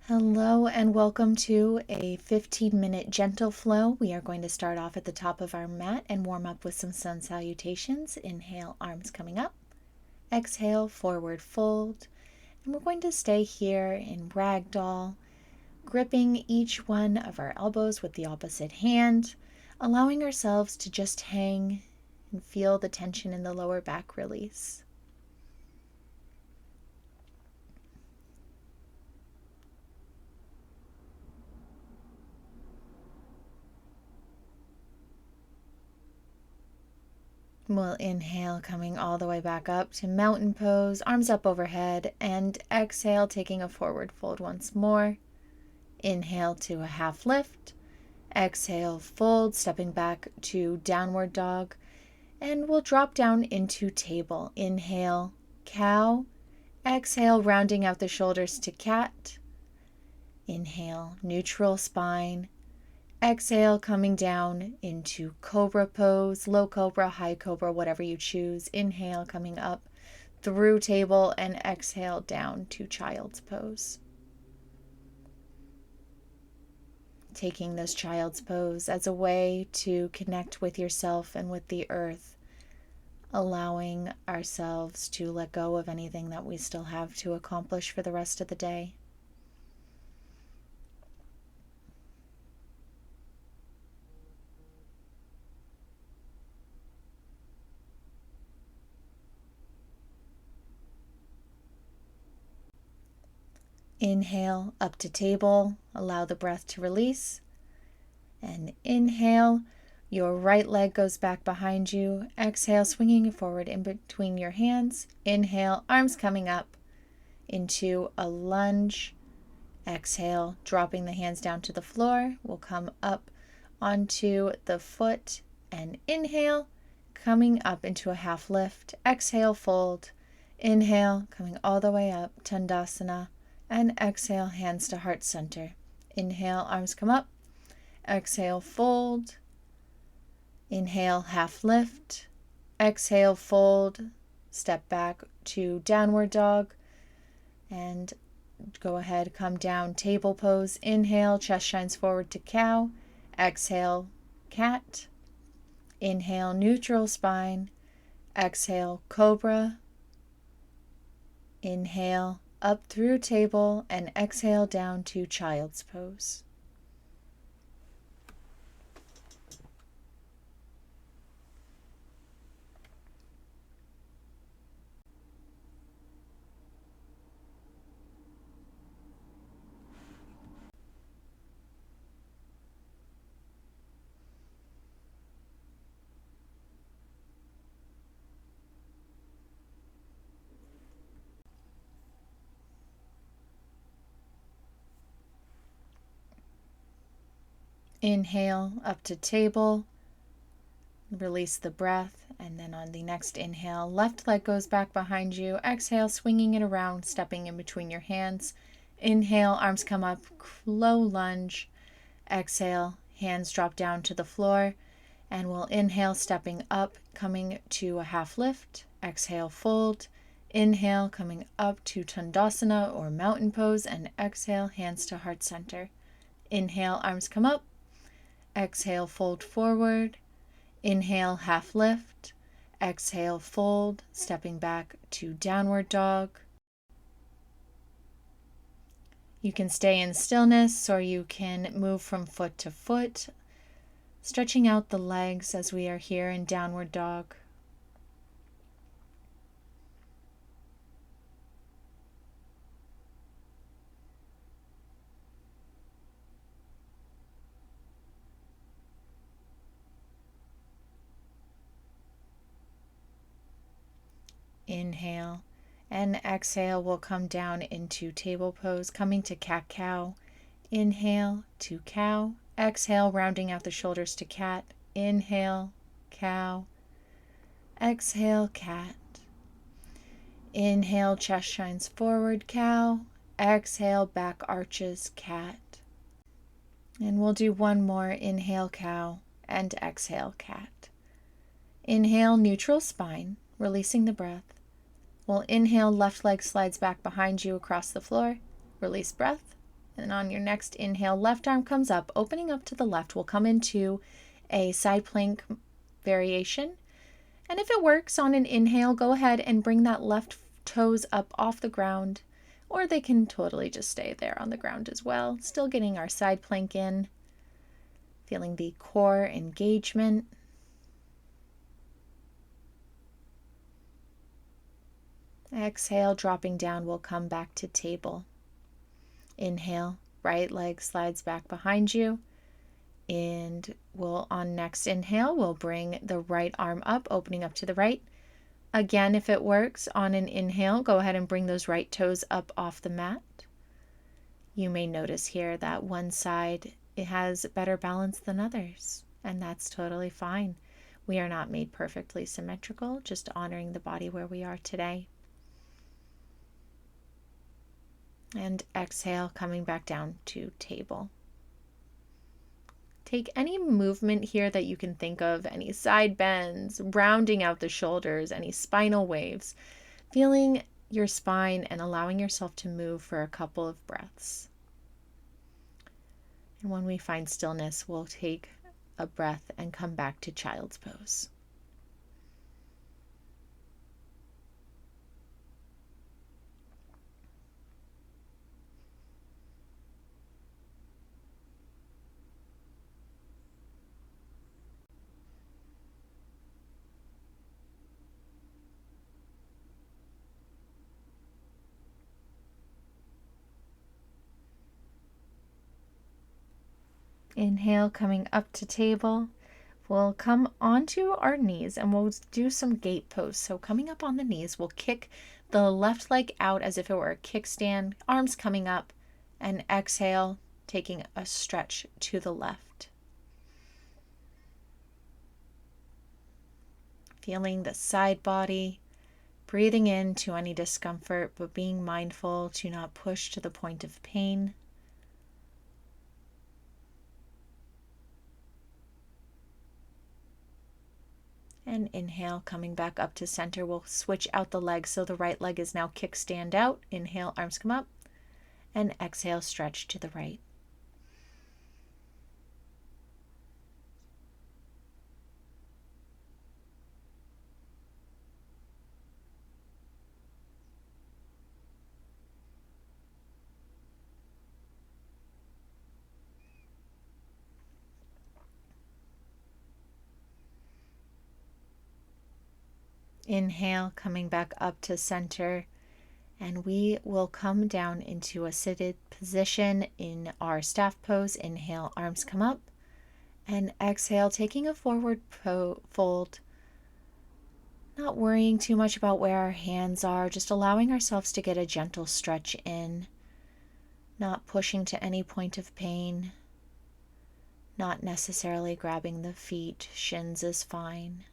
Hello and welcome to a 15-minute gentle flow. We are going to start off at the top of our mat and warm up with some sun salutations. Inhale, arms coming up. Exhale, forward fold. And we're going to stay here in ragdoll, gripping each one of our elbows with the opposite hand, allowing ourselves to just hang and feel the tension in the lower back release. We'll inhale, coming all the way back up to mountain pose, arms up overhead, and exhale, taking a forward fold once more. Inhale to a half lift. Exhale, fold, stepping back to downward dog. And we'll drop down into table. Inhale, cow. Exhale, rounding out the shoulders to cat. Inhale, neutral spine. Exhale, coming down into cobra pose, low cobra, high cobra, whatever you choose. Inhale, coming up through table, and exhale down to child's pose. Taking this child's pose as a way to connect with yourself and with the earth, allowing ourselves to let go of anything that we still have to accomplish for the rest of the day. Inhale, up to table, allow the breath to release. And inhale, your right leg goes back behind you. Exhale, swinging forward in between your hands. Inhale, arms coming up into a lunge. Exhale, dropping the hands down to the floor. We'll come up onto the foot and inhale, coming up into a half lift. Exhale, fold. Inhale, coming all the way up, Tandasana. And exhale, hands to heart center. Inhale, arms come up. Exhale, fold. Inhale, half lift. Exhale, fold. Step back to downward dog. And go ahead, come down, table pose. Inhale, chest shines forward to cow. Exhale, cat. Inhale, neutral spine. Exhale, cobra. Inhale, up through table, and exhale down to child's pose. Inhale, up to table. Release the breath, and then on the next inhale, left leg goes back behind you. Exhale, swinging it around, stepping in between your hands. Inhale, arms come up, low lunge. Exhale, hands drop down to the floor, and we'll inhale, stepping up, coming to a half lift. Exhale, fold. Inhale, coming up to Tandasana or mountain pose, and exhale, hands to heart center. Inhale, arms come up. Exhale, fold forward. Inhale, half lift. Exhale, fold, stepping back to downward dog. You can stay in stillness, or you can move from foot to foot, stretching out the legs as we are here in downward dog. Inhale and exhale, we'll come down into table pose, coming to cat-cow. Inhale to cow. Exhale, rounding out the shoulders to cat. Inhale, cow. Exhale, cat. Inhale, chest shines forward, cow. Exhale, back arches, cat. And we'll do one more. Inhale, cow, and exhale, cat. Inhale, neutral spine, releasing the breath. We'll inhale, left leg slides back behind you across the floor. Release breath. And on your next inhale, left arm comes up, opening up to the left. We'll come into a side plank variation. And if it works on an inhale, go ahead and bring that left toes up off the ground, or they can totally just stay there on the ground as well. Still getting our side plank in, feeling the core engagement. Exhale, dropping down, we'll come back to table. Inhale, right leg slides back behind you. And on next inhale, we'll bring the right arm up, opening up to the right. Again, if it works on an inhale, go ahead and bring those right toes up off the mat. You may notice here that one side, it has better balance than others, and that's totally fine. We are not made perfectly symmetrical, just honoring the body where we are today. And exhale, coming back down to table. Take any movement here that you can think of, any side bends, rounding out the shoulders, any spinal waves, feeling your spine and allowing yourself to move for a couple of breaths. And when we find stillness, we'll take a breath and come back to child's pose. Inhale, coming up to table. We'll come onto our knees and we'll do some gate pose. So coming up on the knees, we'll kick the left leg out as if it were a kickstand, arms coming up, and exhale, taking a stretch to the left. Feeling the side body, breathing into any discomfort, but being mindful to not push to the point of pain. And inhale, coming back up to center. We'll switch out the leg so the right leg is now kickstand out. Inhale, arms come up. And exhale, stretch to the right. Inhale, coming back up to center, and we will come down into a seated position in our staff pose. Inhale, arms come up, and exhale, taking a forward fold, not worrying too much about where our hands are, just allowing ourselves to get a gentle stretch in, not pushing to any point of pain, not necessarily grabbing the feet. Shins is fine.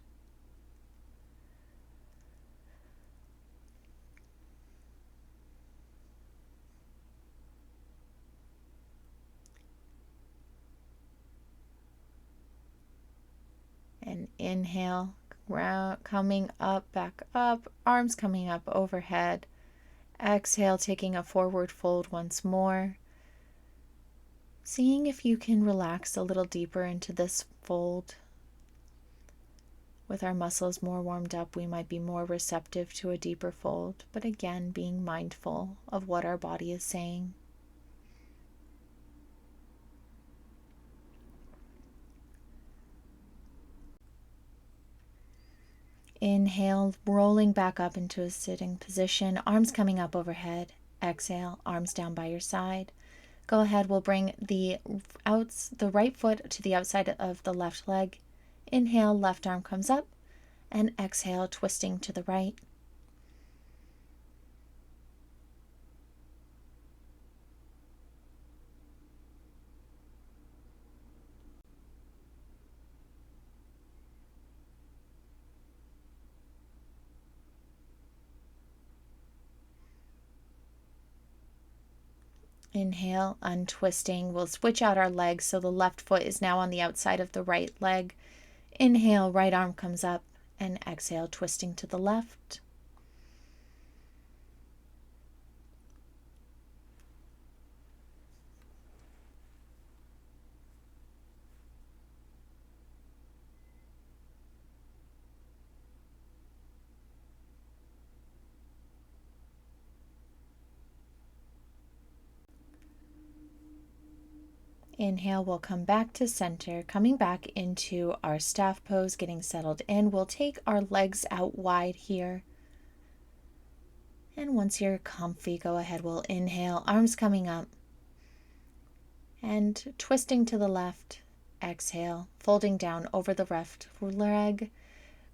And inhale, coming up, back up, arms coming up overhead. Exhale, taking a forward fold once more. Seeing if you can relax a little deeper into this fold. With our muscles more warmed up, we might be more receptive to a deeper fold, but again, being mindful of what our body is saying. Inhale, rolling back up into a sitting position, arms coming up overhead. Exhale, arms down by your side. Go ahead, we'll bring the right foot to the outside of the left leg. Inhale, left arm comes up, and exhale, twisting to the right. Inhale, untwisting. We'll switch out our legs so the left foot is now on the outside of the right leg. Inhale, right arm comes up, and exhale, twisting to the left. Inhale, we'll come back to center, coming back into our staff pose, getting settled in. We'll take our legs out wide here. And once you're comfy, go ahead, we'll inhale, arms coming up. And twisting to the left, exhale, folding down over the left leg,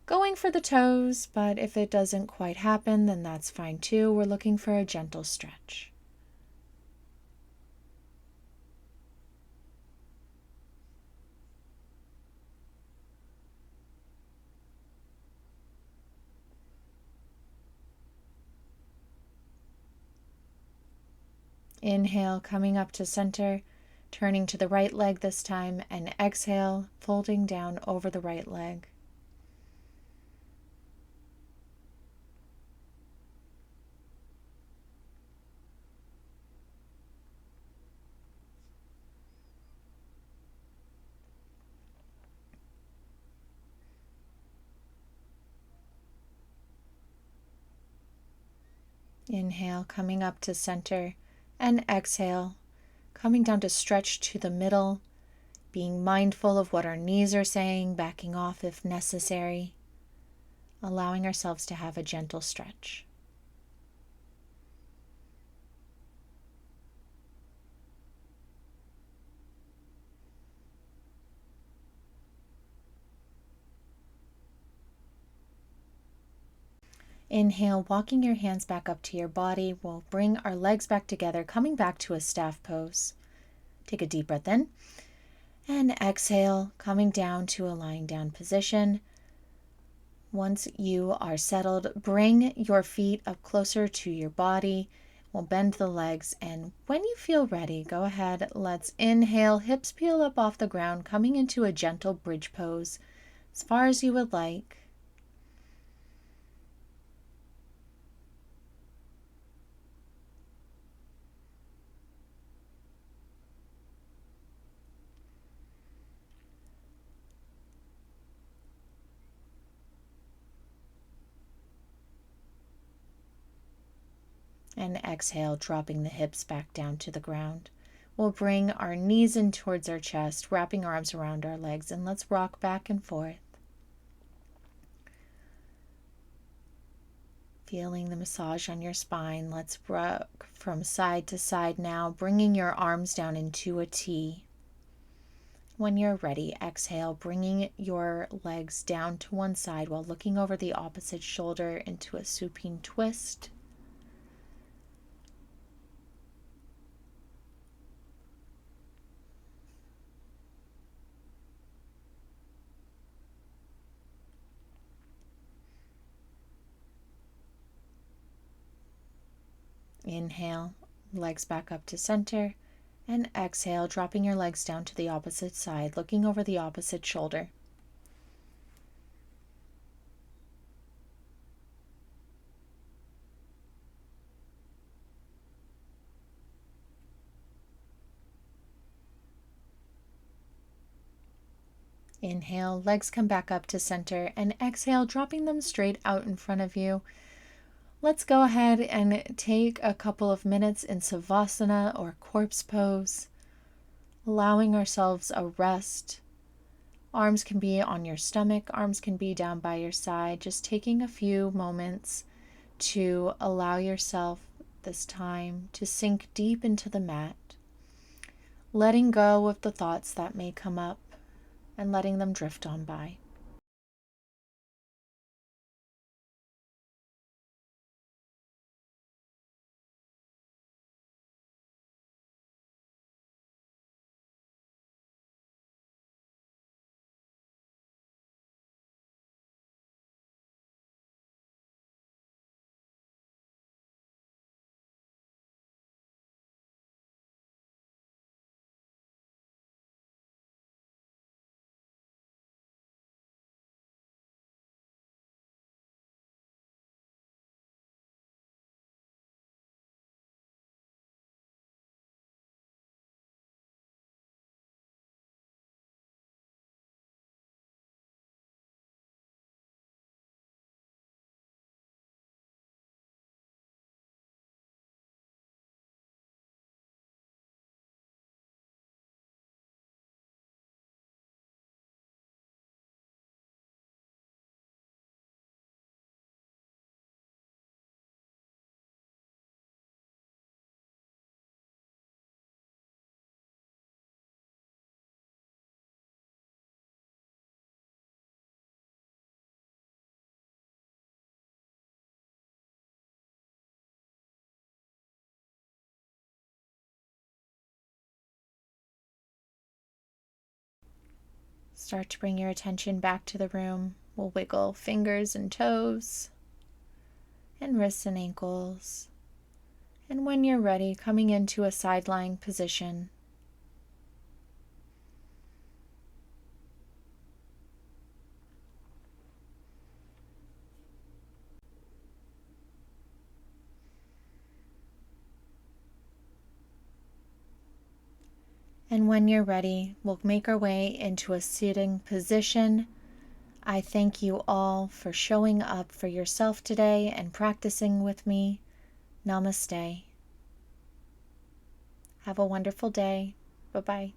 going for the toes, but if it doesn't quite happen, then that's fine too. We're looking for a gentle stretch. Inhale, coming up to center, turning to the right leg this time, and exhale, folding down over the right leg. Inhale, coming up to center, and exhale, coming down to stretch to the middle, being mindful of what our knees are saying, backing off if necessary, allowing ourselves to have a gentle stretch. Inhale, walking your hands back up to your body. We'll bring our legs back together, coming back to a staff pose. Take a deep breath in. And exhale, coming down to a lying down position. Once you are settled, bring your feet up closer to your body. We'll bend the legs, and when you feel ready, go ahead. Let's inhale, hips peel up off the ground, coming into a gentle bridge pose as far as you would like. And exhale, dropping the hips back down to the ground. We'll bring our knees in towards our chest, wrapping our arms around our legs, and let's rock back and forth. Feeling the massage on your spine. Let's rock from side to side now, bringing your arms down into a T. When you're ready, exhale, bringing your legs down to one side while looking over the opposite shoulder into a supine twist. Inhale, legs back up to center, and exhale, dropping your legs down to the opposite side, looking over the opposite shoulder. Inhale, legs come back up to center, and exhale, dropping them straight out in front of you. Let's go ahead and take a couple of minutes in Savasana or corpse pose, allowing ourselves a rest. Arms can be on your stomach, arms can be down by your side, just taking a few moments to allow yourself this time to sink deep into the mat, letting go of the thoughts that may come up and letting them drift on by. Start to bring your attention back to the room. We'll wiggle fingers and toes and wrists and ankles. And when you're ready, coming into a side lying position. And when you're ready, we'll make our way into a sitting position. I thank you all for showing up for yourself today and practicing with me. Namaste. Have a wonderful day. Bye-bye.